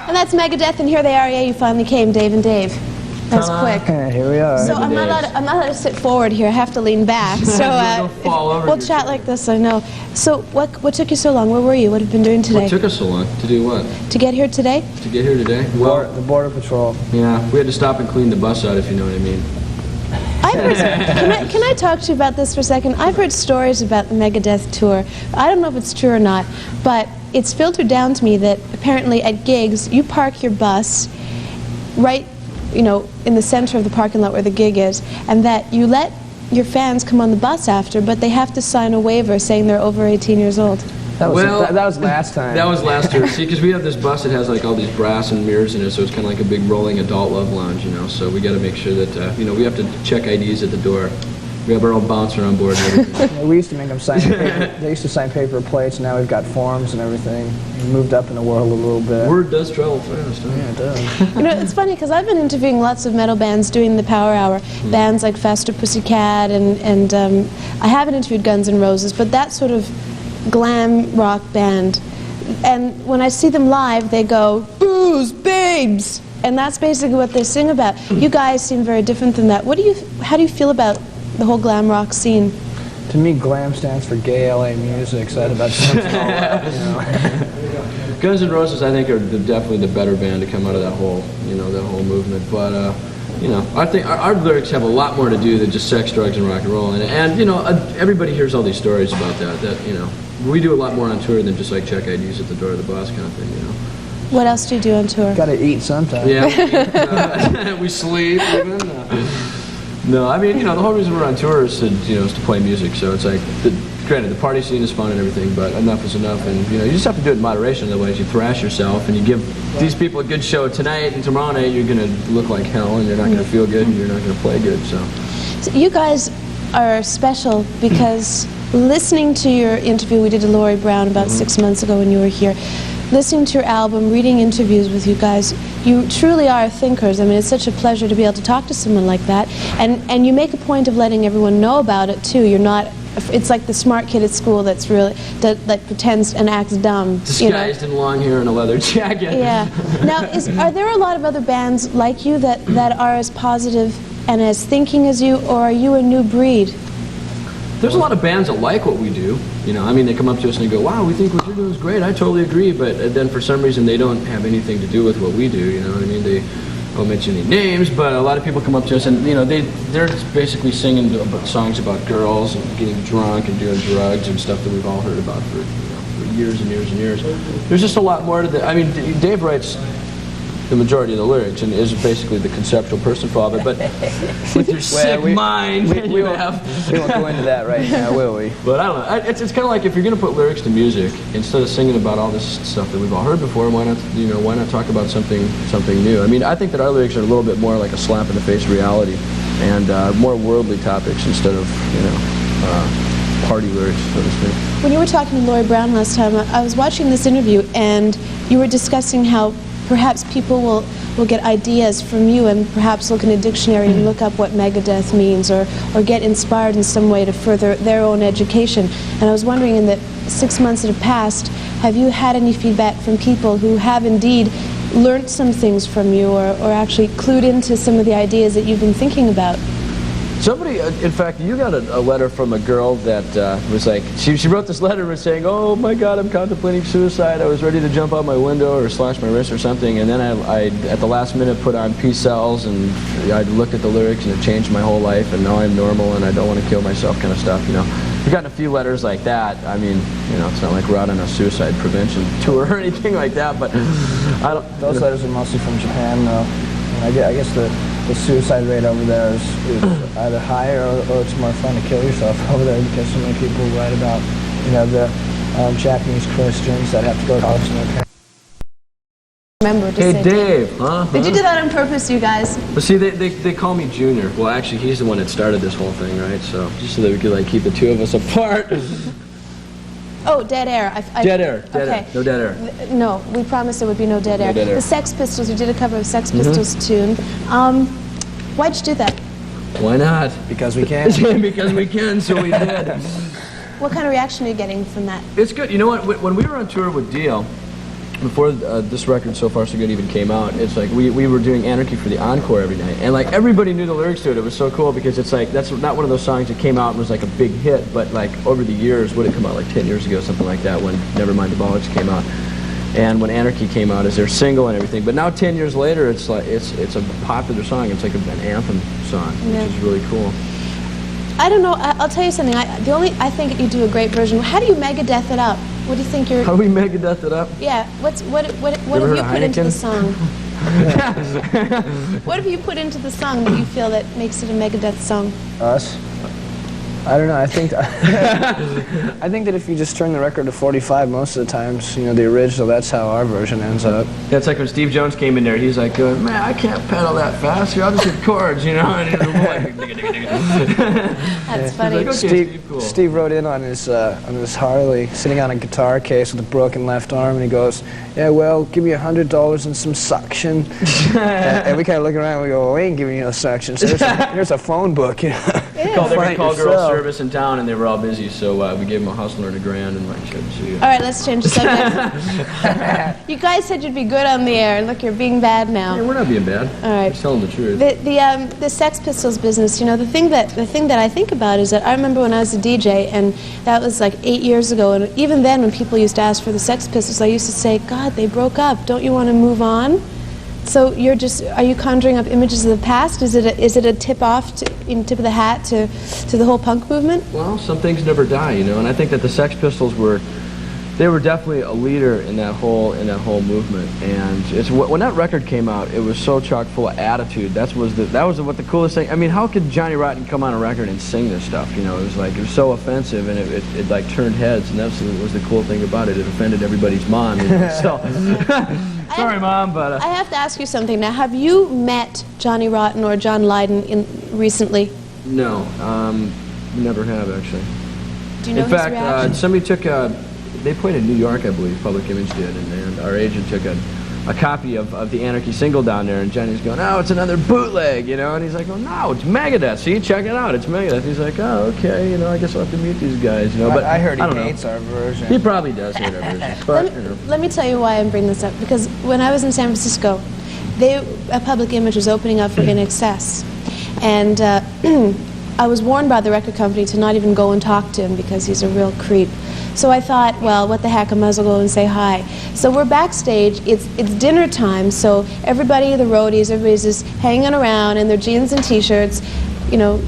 And that's Megadeth, and here they are. Yeah, you finally came, Dave and Dave. That was quick. Here we are. So I'm not allowed to sit forward here. I have to lean back. So we'll chat like this. I know. So what took you so long? Where were you? What have you been doing today? What took us so long? To do what? To get here today? To get here today? Well, the Border Patrol. Yeah, we had to stop and clean the bus out, if you know what I mean. Can I talk to you about this for a second? I've heard stories about the Megadeth tour. I don't know if it's true or not, but it's filtered down to me that apparently at gigs you park your bus right, you know, in the center of the parking lot where the gig is, and that you let your fans come on the bus after, but they have to sign a waiver saying they're over 18 years old. That was last time. That was last year. See, because we have this bus that has like all these brass and mirrors in it, so it's kind of like a big rolling adult love lounge, you know. So we got to make sure that, you know, we have to check IDs at the door. We have our own bouncer on board and everything. Yeah, we used to make them sign paper. They used to sign paper plates. Now we've got forms and everything. We moved up in the world a little bit. Word does travel fast, huh? Yeah, it does. You know, it's funny because I've been interviewing lots of metal bands doing the Power Hour, bands like Faster Pussycat, and I haven't interviewed Guns N' Roses, but that sort of glam rock band. And when I see them live, they go, booze, babes! And that's basically what they sing about. You guys seem very different than that. How do you feel about the whole glam rock scene? To me, glam stands for gay LA music, so that about sums it all up, you know. Guns N' Roses, I think, are definitely the better band to come out of that whole, you know, that whole movement. But, you know, I think our lyrics have a lot more to do than just sex, drugs, and rock and roll. And you know, everybody hears all these stories about that, you know, we do a lot more on tour than just like check IDs at the door of the bus kind of thing, you know. What else do you do on tour? Gotta eat sometime. Yeah, we sleep even. No, I mean, you know, the whole reason we're on tour is to, you know, is to play music. So it's like, granted, the party scene is fun and everything, but enough is enough. And, you know, you just have to do it in moderation, otherwise you thrash yourself and you give these people a good show tonight, and tomorrow night you're going to look like hell and you're not going to feel good and you're not going to play good, so. So you guys are special because listening to your interview we did to Laurie Brown about 6 months ago when you were here, listening to your album, reading interviews with you guys, you truly are thinkers. I mean, it's such a pleasure to be able to talk to someone like that. And you make a point of letting everyone know about it, too. You're not, it's like the smart kid at school that's really, that pretends and acts dumb. Disguised in long hair and a leather jacket. Yeah. Now, are there a lot of other bands like you that are as positive and as thinking as you, or are you a new breed? There's a lot of bands that like what we do. You know, I mean, they come up to us and they go, wow, we think what you're doing is great. I totally agree. But then for some reason, they don't have anything to do with what we do. You know what I mean? They won't mention any names, but a lot of people come up to us and, you know, they're basically singing songs about girls and getting drunk and doing drugs and stuff that we've all heard about for, you know, for years and years and years. There's just a lot more to that. I mean, Dave writes the majority of the lyrics and is basically the conceptual person for all of it, but with your sick mind, we won't go into that right now, will we? But I don't know. It's kind of like if you're going to put lyrics to music, instead of singing about all this stuff that we've all heard before, why not, you know, why not talk about something new? I mean, I think that our lyrics are a little bit more like a slap in the face reality and more worldly topics instead of, you know, party lyrics, so to speak. When you were talking to Laurie Brown last time, I was watching this interview and you were discussing how perhaps people will get ideas from you and perhaps look in a dictionary and look up what Megadeth means or get inspired in some way to further their own education. And I was wondering, in the 6 months that have passed, have you had any feedback from people who have indeed learned some things from you or actually clued into some of the ideas that you've been thinking about? Somebody, in fact, you got a letter from a girl that was like, she wrote this letter and was saying, oh my God, I'm contemplating suicide. I was ready to jump out my window or slash my wrist or something. And then I at the last minute, put on Peace Cells and I looked at the lyrics and it changed my whole life. And now I'm normal and I don't want to kill myself kind of stuff, you know. We've gotten a few letters like that. I mean, you know, it's not like we're out on a suicide prevention tour or anything like that, but I don't... Those letters are mostly from Japan, though. I guess the suicide rate over there is either higher or it's more fun to kill yourself over there because so many people write about, you know, the Japanese Christians that have to go to college and their parents. Remember to hey say Dave, huh? Did you do that on purpose, you guys? Well, see, they call me Junior. Well, actually, he's the one that started this whole thing, right? So just so that we could like keep the two of us apart. Oh, Dead Air. Dead Air. No Dead Air. No, we promised there would be no Dead Air. No Dead Air. The Sex Pistols, you did a cover of Sex Pistols tune. Why'd you do that? Why not? Because we can. Because we can, so we did. What kind of reaction are you getting from that? It's good. You know what? When we were on tour with Dio, before this record, So Far So Good, even came out, it's like we were doing Anarchy for the encore every night, and like everybody knew the lyrics to it. It was so cool because it's like that's not one of those songs that came out and was like a big hit, but like over the years, would it come out like 10 years ago, something like that, when Nevermind the Bollocks came out, and when Anarchy came out as their single and everything. But now 10 years later, it's like it's a popular song. It's like an anthem song, which is really cool. I don't know. I'll tell you something. I think you do a great version. How do you Megadeth it up? What do you think you're? How do we Megadeth it up? Yeah. What have you put into the song? What have you put into the song that you feel that makes it a Megadeth song? Us? I don't know. I think I think that if you just turn the record to 45 most of the times, you know, the original, that's how our version ends up. Yeah, it's like when Steve Jones came in there, he's like, man, I can't pedal that fast here, I'll just hit chords, you know? And he's like, That's funny. Like, okay, Steve, cool. Steve wrote in on his Harley, sitting on a guitar case with a broken left arm, and he goes, "Yeah, well, give me $100 and some suction." And we kind of look around, and we go, "Well, we ain't giving you no suction. So here's a phone book, you know." Called every Find call girl yourself. service in town, and they were all busy, so we gave them a hustler and $1,000 and like, see you. All right, let's change the subject. You guys said you'd be good on the air, and look, you're being bad now. Yeah, we're not being bad. All right. We're telling the truth. The Sex Pistols business, you know, the thing that I think about is that I remember when I was a DJ, and that was like 8 years ago, and even then when people used to ask for the Sex Pistols, I used to say, God, they broke up. Don't you want to move on? So are you conjuring up images of the past? Is it a tip of the hat to the whole punk movement? Well, some things never die, you know, and I think that the Sex Pistols were definitely a leader in that whole movement. And it's when that record came out, it was so chock full of attitude. That was what the coolest thing. I mean, how could Johnny Rotten come on a record and sing this stuff? You know, it was so offensive, and it like turned heads, and that was the cool thing about it. It offended everybody's mom. You know? So. Sorry, Mom, but... I have to ask you something now. Have you met Johnny Rotten or John Lydon recently? No, never have, actually. Do you know In his fact, reaction? somebody took they played in New York, I believe, Public Image did, and our agent took a copy of the Anarchy single down there, and Johnny's going, "Oh, it's another bootleg," you know, and he's like, "Oh, no, it's Megadeth. See, check it out, it's Megadeth." He's like, "Oh, okay, you know, I guess I'll have to meet these guys," you know. But I heard he don't hates our version. He probably does hate our version, but you know. Let me tell you why I'm bringing this up. Because when I was in San Francisco, a Public Image was opening up for In Excess, and I was warned by the record company to not even go and talk to him because he's a real creep. So I thought, well, what the heck, I might as well go and say hi. So we're backstage, it's dinner time, so everybody, the roadies, everybody's just hanging around in their jeans and t-shirts, you know,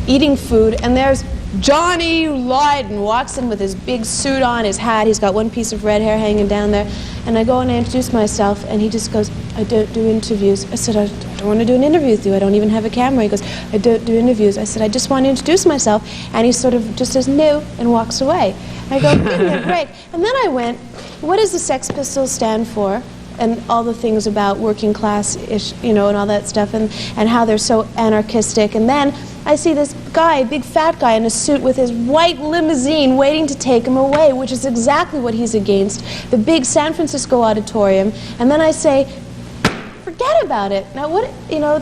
eating food, and there's Johnny Lydon walks in with his big suit on, his hat, he's got one piece of red hair hanging down there, and I go and I introduce myself, and he just goes, "I don't do interviews." I said, "I don't want to do an interview with you, I don't even have a camera." He goes, "I don't do interviews." I said, "I just want to introduce myself," and he sort of just says, "No," and walks away. I go, "Give me a break." And then I went, what does the Sex Pistols stand for? And all the things about working class-ish, you know, and all that stuff, and how they're so anarchistic. And then I see this guy, big fat guy in a suit with his white limousine waiting to take him away, which is exactly what he's against, the big San Francisco auditorium. And then I say, forget about it. Now what, you know...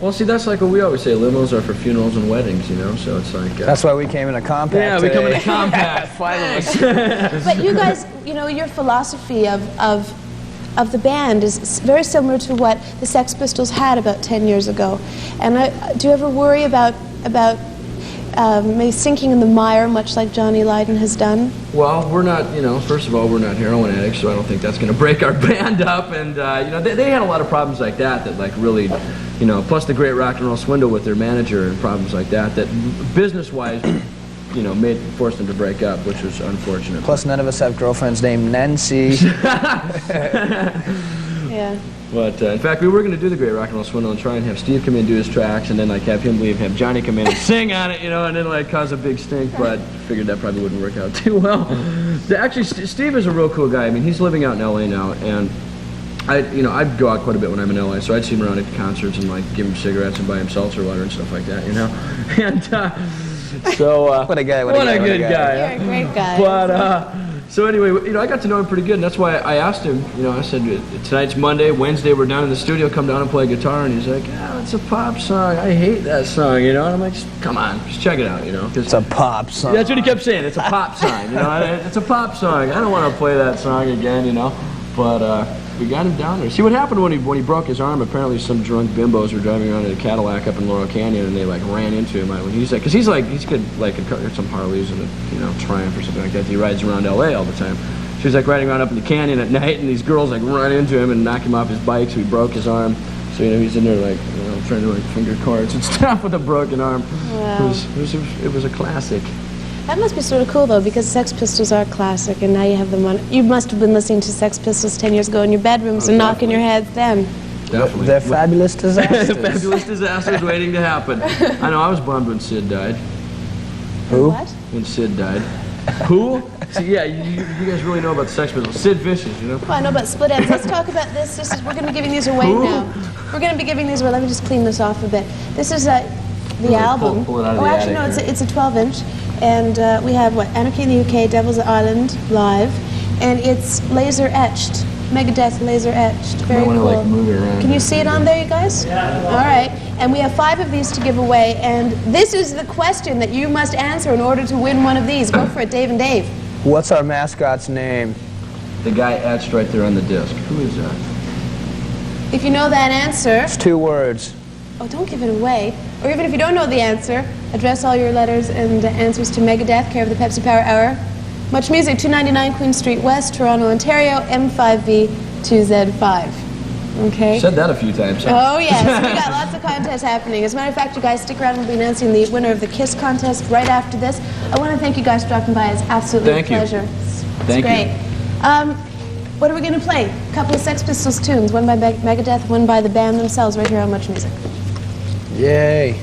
Well, see, that's like what we always say, limos are for funerals and weddings, you know, so it's like... That's why we came in a compact. Yeah, we come in a today. compact. 5 of us. But you guys, you know, your philosophy of the band is very similar to what the Sex Pistols had about 10 years ago. And do you ever worry about maybe sinking in the mire, much like Johnny Lydon has done? Well, we're not, you know, first of all, we're not heroin addicts, so I don't think that's going to break our band up. And, you know, they had a lot of problems like that like really, you know, plus the great rock and roll swindle with their manager and problems like that business-wise, you know, forced them to break up, which was unfortunate. Plus, none of us have girlfriends named Nancy. Yeah. But in fact, we were going to do the Great Rock and Roll Swindle and try and have Steve come in and do his tracks, and then like have him leave, have Johnny come in and sing on it, you know, and then like cause a big stink. But figured that probably wouldn't work out too well. Actually, Steve is a real cool guy. I mean, he's living out in LA now, and I'd go out quite a bit when I'm in LA, so I'd see him around at concerts and like give him cigarettes and buy him seltzer water and stuff like that, you know. And so What a guy! what a good guy. You're a great guy. But so anyway, you know, I got to know him pretty good, and that's why I asked him, you know, I said, tonight's Monday, Wednesday we're down in the studio, come down and play guitar, and he's like, "Yeah, it's a pop song, I hate that song," you know, and I'm like, "Come on, just check it out," you know. It's a pop song. That's what he kept saying, it's a pop song, you know, it's a pop song, I don't want to play that song again, you know. But we got him down there. See what happened when he broke his arm? Apparently, some drunk bimbos were driving around in a Cadillac up in Laurel Canyon, and they like ran into him. When he's like, because he's got like some Harleys and a Triumph or something like that. He rides around L.A. all the time. So he's like riding around up in the canyon at night, and these girls like run into him and knock him off his bike. So he broke his arm. So he's in there like trying to like finger cards and stuff with a broken arm. Wow. It was a classic. That must be sort of cool, though, because Sex Pistols are classic, and now you have them on. You must have been listening to Sex Pistols 10 years ago in your bedrooms and knocking your heads then. Definitely. They're fabulous disasters. Fabulous disasters waiting to happen. I know, I was bummed when Sid died. Who? What? When Sid died. Who? See, yeah, you guys really know about the Sex Pistols. Sid Vicious, you know? Well, I know about Split Ends. Let's talk about this. We're going to be giving these away now. We're going to be giving these away. Let me just clean this off a bit. This is the album. Pull it out of the actually, attic no, here. it's a 12-inch. And we have, Anarchy in the UK, Devil's Island, live. And it's laser etched. Megadeth laser etched. Very wanna, cool. like, move it around Can you here. see it on there, you guys? Yeah. All right. And we have 5 of these to give away. And this is the question that you must answer in order to win one of these. Go for it, Dave and Dave. What's our mascot's name? The guy etched right there on the disc. Who is that? If you know that answer, It's 2 words. oh, don't give it away. Or even if you don't know the answer, address all your letters and answers to Megadeth, care of the Pepsi Power Hour. Much Music, 299 Queen Street West, Toronto, Ontario, M5V 2Z5. Okay? Said that a few times. Huh? Oh, yes. We got lots of contests happening. As a matter of fact, you guys stick around. We'll be announcing the winner of the KISS contest right after this. I want to thank you guys for dropping by. It's absolutely Thank a you. pleasure. It's Thank you. great. What are we going to play? A couple of Sex Pistols tunes, one by Megadeth, one by the band themselves, right here on Much Music. Yay.